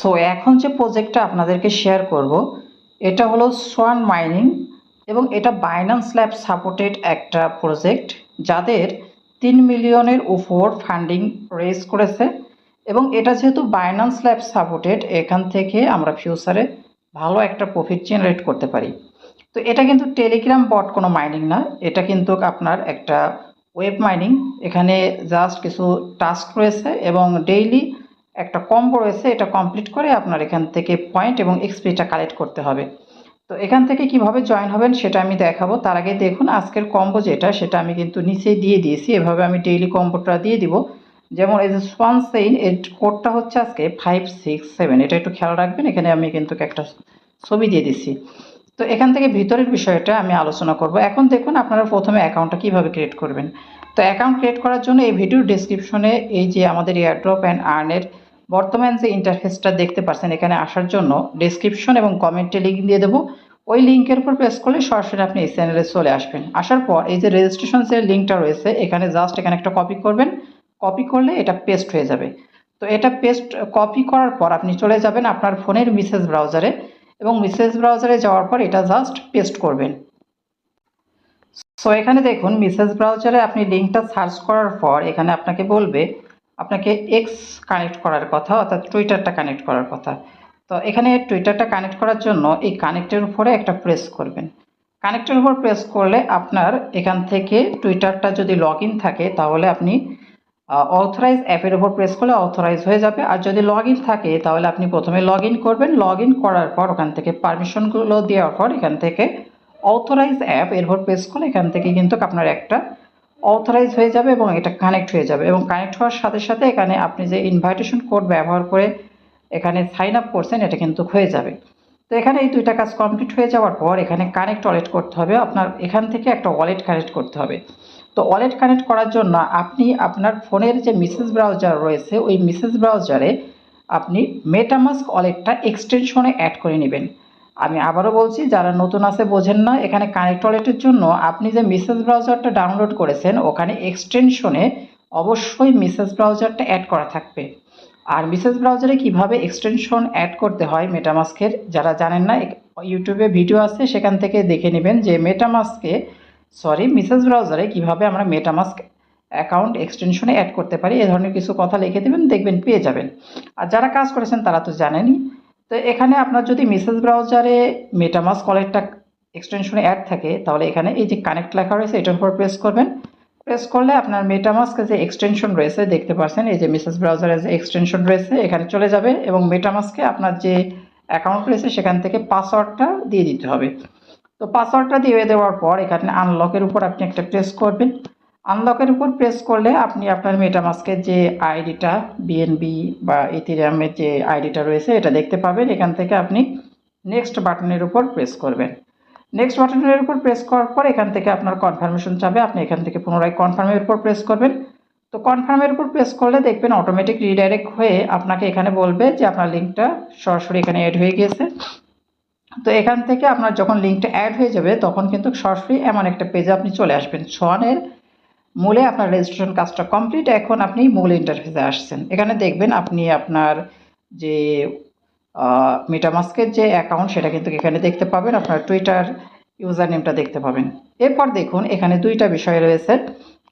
So এখন যে প্রজেক্টটা আপনাদেরকে শেয়ার করব এটা হলো সোয়ান মাইনিং এবং এটা বাইন্যান্স ল্যাব সাপোর্টেড একটা প্রজেক্ট যাদের 3 মিলিয়নের উপর ফান্ডিং রেজ করেছে এবং এটা যেহেতু বাইন্যান্স ল্যাব সাপোর্টেড এখান থেকে আমরা ফিউচারে ভালো একটা প্রফিট জেনারেট করতে পারি। তো এটা কিন্তু টেলিগ্রাম বট কোনো মাইনিং না, এটা কিন্তু আপনার একটা ওয়েব মাইনিং। এখানে জাস্ট কিছু টাস্ক রয়েছে এবং ডেইলি একটা কম্বো রয়েছে, এটা কমপ্লিট করে আপনার এখান থেকে পয়েন্ট এবং এক্সপিটা কালেক্ট করতে হবে। তো এখান থেকে কিভাবে জয়েন হবেন সেটা আমি দেখাবো। তার আগে দেখুন আজকের কম্বো যেটা সেটা আমি কিন্তু নিচে দিয়ে দিয়েছি, এভাবে আমি ডেইলি কম্বোটা দিয়ে দিব। যেমন এই যে সোয়ান সেইন এর কোডটা হচ্ছে আজকে 567, এটা একটু খেয়াল রাখবেন। এখানে আমি কিন্তু একটা ছবি দিয়ে দিচ্ছি। তো এখান থেকে ভিতরের বিষয়টা আমি আলোচনা করব। এখন দেখুন আপনারা প্রথমে অ্যাকাউন্টটা কিভাবে ক্রিয়েট করবেন। তো অ্যাকাউন্ট ক্রিয়েট করার জন্য এই ভিডিওর ডেসক্রিপশনে এই যে আমাদের এয়ারড্রপ অ্যান্ড আর্নের বর্তমান যে ইন্টারফেসটা দেখতে পাচ্ছেন, এখানে আসার জন্য ডেসক্রিপশন এবং কমেন্টে লিঙ্ক দিয়ে দেবো। ওই লিঙ্কের উপর প্রেস করলে সরাসরি আপনি এই চ্যানেলে চলে আসবেন। আসার পর এই যে রেজিস্ট্রেশন যে লিঙ্কটা রয়েছে এখানে জাস্ট এখানে একটা কপি করবেন, কপি করলে এটা পেস্ট হয়ে যাবে। তো এটা পেস্ট কপি করার পর আপনি চলে যাবেন আপনার ফোনের মেসেজ ব্রাউজারে এবং মেসেজ ব্রাউজারে যাওয়ার পর এটা জাস্ট পেস্ট করবেন। সো এখানে দেখুন মেসেজ ব্রাউজারে আপনি লিঙ্কটা সার্চ করার পর এখানে আপনাকে বলবে আপনাকে এক্স কানেক্ট করার কথা, অর্থাৎ টুইটারটা কানেক্ট করার কথা। তো এখানে টুইটারটা কানেক্ট করার জন্য এই কানেক্টের উপরে একটা প্রেস করবেন। কানেক্টের উপর প্রেস করলে আপনার এখান থেকে টুইটারটা যদি লগ ইন থাকে তাহলে আপনি অথরাইজ অ্যাপের উপর প্রেস করলে অথরাইজ হয়ে যাবে। আর যদি লগ ইন থাকে তাহলে আপনি প্রথমে লগ ইন করবেন, লগ ইন করার পর ওখান থেকে পারমিশনগুলো দেওয়ার পর এখান থেকে অথরাইজ অ্যাপ এর উপর প্রেস করলে এখান থেকে কিন্তু আপনার একটা অথরাইজ হয়ে যাবে এবং এটা কানেক্ট হয়ে যাবে। এবং কানেক্ট হওয়ার সাথে সাথে এখানে আপনি যে ইনভাইটেশন কোড ব্যবহার করে এখানে সাইন আপ করছেন এটা কিন্তু হয়ে যাবে। তো এখানে এই দুইটা কাজ কমপ্লিট হয়ে যাওয়ার পর এখানে কানেক্ট ওয়ালেট করতে হবে, আপনার এখান থেকে একটা ওয়ালেট কানেক্ট করতে হবে। তো ওয়ালেট কানেক্ট করার জন্য আপনি আপনার ফোনের যে মেসেজ ব্রাউজার রয়েছে ওই মেসেজ ব্রাউজারে আপনি মেটামাস্ক ওয়ালেটটা এক্সটেনশনে অ্যাড করে নেবেন। আমি আবারও বলছি, যারা নতুন আছে বোঝেন না, এখানে কানেক্ট ওয়ালেটের জন্য আপনি যে মেসেজ ব্রাউজারটা ডাউনলোড করেছেন ওখানে এক্সটেনশনে অবশ্যই মেসেজ ব্রাউজারটা অ্যাড করা থাকবে। আর মেসেজ ব্রাউজারে কিভাবে এক্সটেনশন অ্যাড করতে হয় মেটামাস্কের, যারা জানেন না ইউটিউবে ভিডিও আছে সেখান থেকে দেখে নেবেন যে মেসেজ ব্রাউজারে কিভাবে আমরা মেটামাস্ক অ্যাকাউন্ট এক্সটেনশনে অ্যাড করতে পারি, এ ধরনের কিছু কথা লিখে দেবেন, দেখবেন পেয়ে যাবেন। আর যারা কাজ করেছেন তারা তো জানেনই। তো এখানে আপনার যদি মেসেজ ব্রাউজারে মেটামাস্ক ওয়ালেটটা এক্সটেনশনে অ্যাড থাকে তাহলে এখানে এই যে কানেক্ট লেখা রয়েছে এটার উপর প্রেস করবেন। প্রেস করলে আপনার মেটামাস্কে যে এক্সটেনশন রয়েছে দেখতে পাচ্ছেন, এই যে মেসেজ ব্রাউজারে যে এক্সটেনশন রয়েছে এখানে চলে যাবে এবং মেটামাস্কে আপনার যে অ্যাকাউন্ট রয়েছে সেখান থেকে পাসওয়ার্ডটা দিয়ে দিতে হবে। তো পাসওয়ার্ডটা দিয়ে দেওয়ার পর এখানে আনলকের উপর আপনি একটা প্রেস করবেন। আনলকের উপর প্রেস করলে আপনি আপনার মেটামাস্কের যে আইডিটা বিএনবি বা ইথেরিয়ামের যে আইডিটা রয়েছে এটা দেখতে পাবেন। এখান থেকে আপনি নেক্সট বাটনের উপর প্রেস করবেন। নেক্সট বাটনের উপর প্রেস করার পর এখান থেকে আপনার কনফার্মেশন চাবে, আপনি এখান থেকে পুনরায় কনফার্মের উপর প্রেস করবেন। তো কনফার্মের উপর প্রেস করলে দেখবেন অটোমেটিক রিডাইরেক্ট হয়ে আপনাকে এখানে বলবে যে আপনার লিঙ্কটা সরাসরি এখানে অ্যাড হয়ে গিয়েছে। তো এখান থেকে আপনার যখন লিঙ্কটা অ্যাড হয়ে যাবে তখন কিন্তু সরাসরি এমন একটা পেজে আপনি চলে আসবেন। সোয়ানের মূলে আপনার রেজিস্ট্রেশন কাজটা কমপ্লিট, এখন আপনি মূল ইন্টারফেসে আসছেন। এখানে দেখবেন আপনি আপনার যে মেটামাস্কের যে অ্যাকাউন্ট সেটা কিন্তু এখানে দেখতে পাবেন, আপনার টুইটার ইউজার নেমটা দেখতে পাবেন। এরপর দেখুন এখানে দুইটা বিষয় রয়েছে,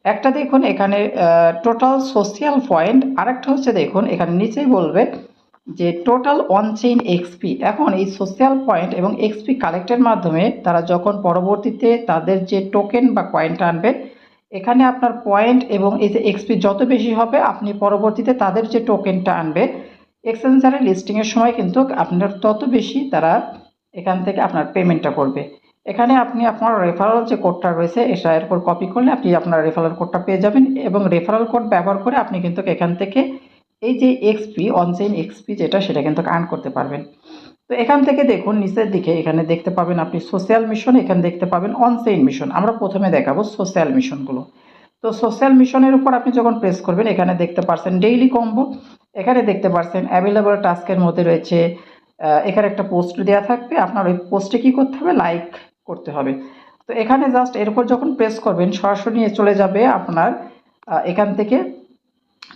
একটা দেখুন এখানে টোটাল সোশ্যাল পয়েন্ট, আরেকটা হচ্ছে দেখুন এখানে নিচেই বলবে যে টোটাল অন চেইন এক্সপি। এখন এই সোশ্যাল পয়েন্ট এবং এক্সপি কালেক্টের মাধ্যমে তারা যখন পরবর্তীতে তাদের যে টোকেন বা কয়েনটা আনবে এখানে আপনার পয়েন্ট এবং এই যে এক্সপি যত বেশি হবে আপনি পরবর্তীতে তাদের যে টোকেনটা আনবে এক্সচেঞ্জারে লিস্টিংয়ের সময় কিন্তু আপনার তত বেশি তারা এখান থেকে আপনার পেমেন্টটা করবে। এখানে আপনি আপনার রেফারেল যে কোডটা রয়েছে এর উপর কপি করলে আপনি আপনার রেফারেল কোডটা পেয়ে যাবেন এবং রেফারেল কোড ব্যবহার করে আপনি কিন্তু এখান থেকে এই যে এক্সপি অনচেইন এক্সপি যেটা সেটা কিন্তু আর্ন করতে পারবেন। তো এখান থেকে দেখুন নিচের দিকে এখানে দেখতে পাবেন আপনি সোশ্যাল মিশন, এখানে দেখতে পাবেন অনচেইন মিশন। আমরা প্রথমে দেখাবো সোশ্যাল মিশনগুলো। তো সোশ্যাল মিশনের উপর আপনি যখন প্রেস করবেন এখানে দেখতে পাচ্ছেন ডেইলি কম্বো, এখানে দেখতে পাচ্ছেন অ্যাভেলেবল টাস্কের মধ্যে রয়েছে এখানে একটা পোস্ট দেওয়া থাকবে, আপনার ওই পোস্টে কী করতে হবে, লাইক করতে হবে। তো এখানে জাস্ট এর উপর যখন প্রেস করবেন সরাসরি নিয়ে চলে যাবে আপনার এখান থেকে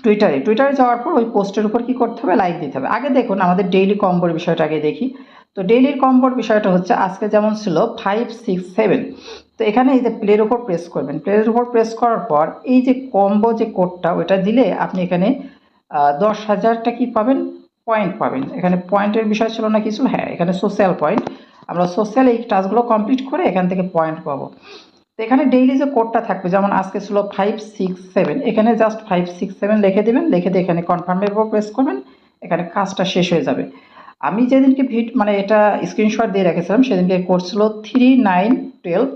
টুইটারে যাওয়ার পর ওই পোস্টের উপর কি করতে হবে, লাইক দিতে হবে। আগে দেখুন আমাদের ডেইলি কম্বোর বিষয়টা আগে দেখি। তো ডেইলির কম্বোর বিষয়টা হচ্ছে আজকে যেমন ছিল 567। তো এখানে এই যে প্লের উপর প্রেস করবেন, প্লের উপর প্রেস করার পর এই যে কম্বো যে কোডটা ওটা দিলে আপনি এখানে 10,000টা কি পাবেন, পয়েন্ট পাবেন। এখানে পয়েন্টের বিষয় ছিল না, কি ছিল, হ্যাঁ এখানে সোশ্যাল পয়েন্ট। আমরা সোশ্যাল এই টাস্কগুলো কমপ্লিট করে এখান থেকে পয়েন্ট পাবো। তো এখানে ডেইলি যে কোডটা থাকবে, যেমন আজকে ছিল 567, এখানে জাস্ট 567 লিখে দেবেন, লিখে দিয়ে এখানে কনফার্মের উপর প্রেস করবেন, এখানে কাজটা শেষ হয়ে যাবে। আমি যেদিনকে মানে এটা স্ক্রিনশট দিয়ে রেখেছিলাম সেদিনকে কোড ছিল 3912।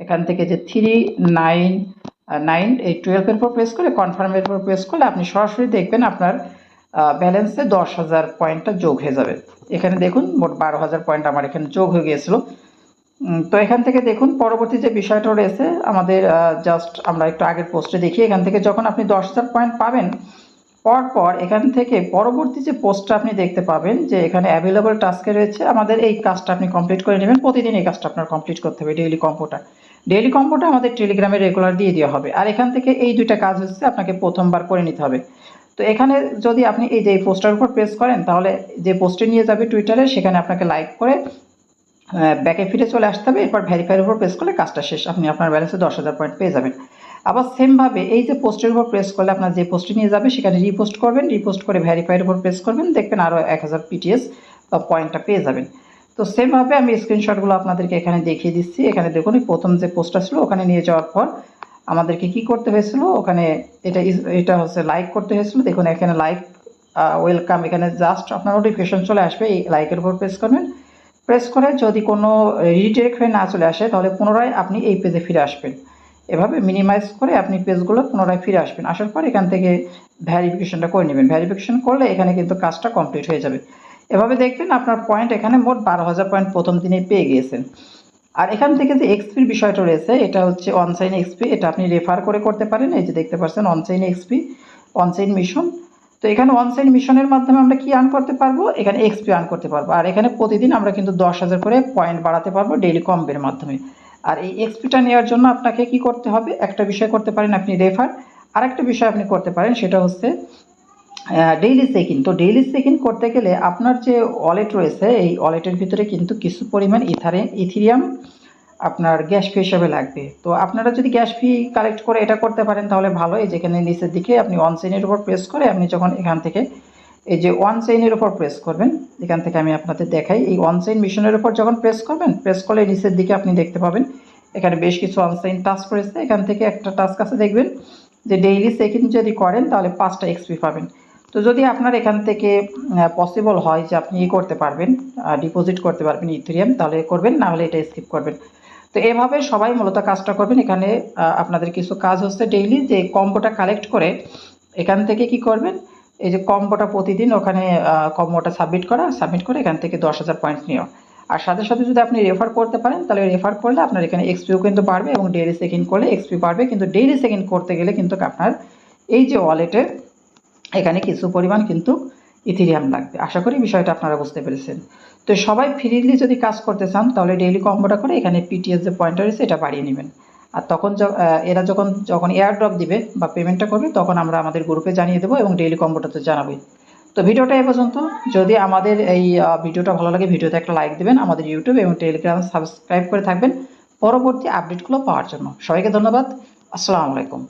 এখান থেকে যে 399 এই 12-এর উপর প্রেস করে কনফার্মের উপর প্রেস করলে আপনি সরাসরি দেখবেন আপনার ব্যালেন্সে 10,000 পয়েন্টটা যোগ হয়ে যাবে। এখানে দেখুন মোট 12,000 পয়েন্ট আমার এখানে যোগ হয়ে গিয়েছিল। তো এখান থেকে দেখুন পরবর্তী যে বিষয়টা রয়েছে আমাদের, জাস্ট আমরা একটু আগের পোস্টে দেখি। এখান থেকে যখন আপনি 10,000 পয়েন্ট পাবেন, পর এখান থেকে পরবর্তী যে পোস্টটা আপনি দেখতে পাবেন যে এখানে অ্যাভেলেবল টাস্কে রয়েছে, আমাদের এই কাজটা আপনি কমপ্লিট করে নেবেন। প্রতিদিন এই কাজটা আপনার কমপ্লিট করতে হবে, ডেইলি কম্বোটা আমাদের টেলিগ্রামে রেগুলার দিয়ে দেওয়া হবে। আর এখান থেকে এই দুইটা কাজ হচ্ছে আপনাকে প্রথমবার করে নিতে হবে। তো এখানে যদি আপনি এই যে পোস্টার উপর প্রেস করেন তাহলে যে পোস্টে নিয়ে যাবে টুইটারে, সেখানে আপনাকে লাইক করে ব্যাকে ফিরে চলে আসতে হবে। এরপর ভেরিফাইয়ের উপর প্রেস করলে কাজটা শেষ, আপনি আপনার ব্যালেন্সে 10,000 পয়েন্ট পেয়ে যাবেন। আবার সেমভাবে এই যে পোস্টের উপর প্রেস করলে আপনার যে পোস্টে নিয়ে যাবে সেখানে রিপোস্ট করবেন, রিপোস্ট করে ভেরিফাইয়ের উপর প্রেস করবেন, দেখবেন আরও 1000 পিটিএস বা পয়েন্টটা পেয়ে যাবেন। তো সেমভাবে আমি স্ক্রিনশটগুলো আপনাদেরকে এখানে দেখিয়ে দিচ্ছি। এখানে দেখুন প্রথম যে পোস্টটা ছিল ওখানে নিয়ে যাওয়ার পর আমাদেরকে কি করতে হয়েছিল, ওখানে এটা হচ্ছে লাইক করতে হয়েছিল। দেখুন এখানে লাইক ওয়েলকাম, এখানে জাস্ট আপনার নোটিফিকেশন চলে আসবে, এই লাইকের উপর প্রেস করবেন। প্রেস করে যদি কোনো রিডিরেক্ট হয়ে না চলে আসে তাহলে পুনরায় আপনি এই পেজে ফিরে আসবেন। এভাবে মিনিমাইজ করে আপনি পেজগুলো পুনরায় ফিরে আসবেন। আসার পর এখান থেকে ভেরিফিকেশনটা করে নেবেন। ভেরিফিকেশন করলে এখানে কিন্তু কাজটা কমপ্লিট হয়ে যাবে। এভাবে দেখবেন আপনার পয়েন্ট এখানে মোট 12,000 পয়েন্ট প্রথম দিনেই পেয়ে গিয়েছেন। আর এখান থেকে যে এক্সপির বিষয়টা রয়েছে এটা হচ্ছে অনসাইন এক্সপি, এটা আপনি রেফার করে করতে পারেন। এই যে দেখতে পাচ্ছেন অনসাইন এক্সপি, অনসাইন মিশন। তো এখানে অনসাইন মিশনের মাধ্যমে আমরা কি আর্ন করতে পারবো, এখানে এক্সপি আর্ন করতে পারবো। আর এখানে প্রতিদিন আমরা কিন্তু 10,000 করে পয়েন্ট বাড়াতে পারবো ডেইলি কম্বের মাধ্যমে। আর এই এক্সপিটা নেওয়ার জন্য আপনাকে কি করতে হবে, একটা বিষয় করতে পারেন আপনি রেফার, আর একটা বিষয় আপনি করতে পারেন সেটা হচ্ছে ডেইলি চেক ইন। তো ডেইলি চেক ইন করতে গেলে আপনার যে ওয়ালেট রয়েছে এই ওয়ালেটের ভিতরে কিন্তু কিছু পরিমাণ ইথিরিয়াম আপনার গ্যাস ফি হিসাবে লাগবে। তো আপনারা যদি গ্যাস ফি কালেক্ট করে এটা করতে পারেন তাহলে ভালো। এই যেখানে নিচের দিকে আপনি ওয়ান চেইনের উপর প্রেস করে আপনি যখন এখান থেকে এই যে ওয়ান চেইনের উপর প্রেস করবেন, এখান থেকে আমি আপনাদের দেখাই, এই ওয়ান চেইন মিশনের উপর যখন প্রেস করবেন, প্রেস করলে নিচের দিকে আপনি দেখতে পাবেন এখানে বেশ কিছু ওয়ান চেইন টাস্ক রয়েছে। এখান থেকে একটা টাস্ক আছে দেখবেন যে ডেইলি চেক ইন যদি করেন তাহলে 5টা এক্সপি পাবেন। তো যদি আপনার এখান থেকে পসিবল হয় যে আপনি করতে পারবেন, ডিপোজিট করতে পারবেন ইথেরিয়াম, তাহলে করবেন, না হলে এটা স্কিপ করবেন। তো এভাবে সবাই মূলত কাজটা করবেন। এখানে আপনাদের কিছু কাজ হচ্ছে ডেইলি যে কম্বোটা কালেক্ট করে এখান থেকে কি করবেন, এই যে কম্বোটা প্রতিদিন ওখানে কম্বোটা সাবমিট করে এখান থেকে 10,000 পয়েন্ট নেওয়া। আর সাথে সাথে যদি আপনি রেফার করতে পারেন তাহলে রেফার করলে আপনার এখানে এক্সপিও কিন্তু বাড়বে এবং ডেইলি চেক ইন করলে এক্সপি বাড়বে। কিন্তু ডেইলি চেক ইন করতে গেলে কিন্তু আপনার এই যে ওয়ালেটের এখানে কিছু পরিমাণ কিন্তু ইথেরিয়াম লাগবে। আশা করি বিষয়টা আপনারা বুঝতে পেরেছেন। তো সবাই ফ্রিলি যদি কাজ করতে চান তাহলে ডেইলি কম্বোটা করে এখানে পিটিএস যে পয়েন্টটা রয়েছে এটা বাড়িয়ে নেবেন। আর তখন এরা যখন এয়ার ড্রপ দিবে বা পেমেন্টটা করবে তখন আমরা আমাদের গ্রুপে জানিয়ে দেবো এবং ডেইলি কম্বোটা তো জানাবোই। তো ভিডিওটা এ পর্যন্ত। যদি আমাদের এই ভিডিওটা ভালো লাগে ভিডিওতে একটা লাইক দেবেন, আমাদের ইউটিউব এবং টেলিগ্রাম সাবস্ক্রাইব করে থাকবেন পরবর্তী আপডেটগুলো পাওয়ার জন্য। সবাইকে ধন্যবাদ। আসসালামু আলাইকুম।